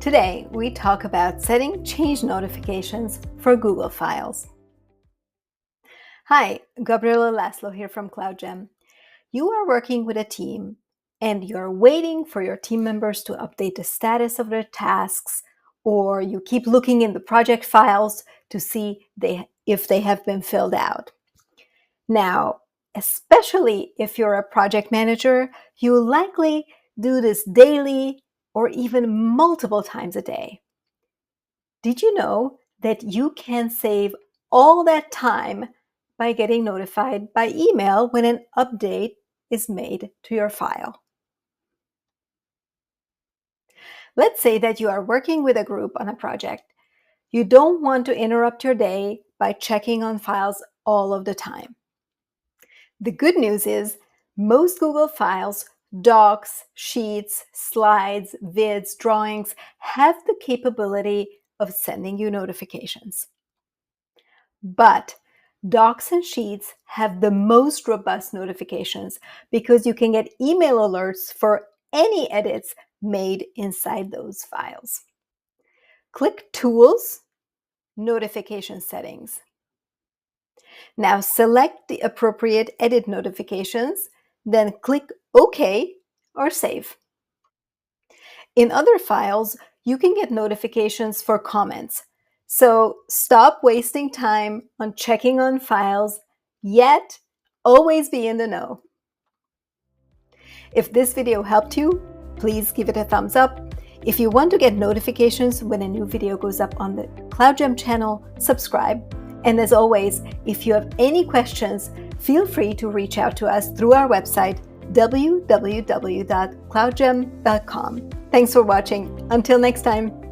Today, we talk about setting change notifications for Google Files. Hi, Gabriela Laszlo here from KloudGem. You are working with a team and you're waiting for your team members to update the status of their tasks, or you keep looking in the project files to see if they have been filled out. Now, especially if you're a project manager, you likely do this daily or even multiple times a day. Did you know that you can save all that time by getting notified by email when an update is made to your file? Let's say that you are working with a group on a project. You don't want to interrupt your day by checking on files all of the time. The good news is most Google files, docs, sheets, slides, vids, drawings have the capability of sending you notifications. But docs and sheets have the most robust notifications because you can get email alerts for any edits made inside those files. Click Tools, Notification Settings. Now select the appropriate edit notifications, then click OK or Save. In other files, you can get notifications for comments. So stop wasting time on checking on files, yet always be in the know. If this video helped you, please give it a thumbs up. If you want to get notifications when a new video goes up on the KloudGem channel, subscribe. And as always, if you have any questions, feel free to reach out to us through our website, www.cloudgem.com. Thanks for watching. Until next time.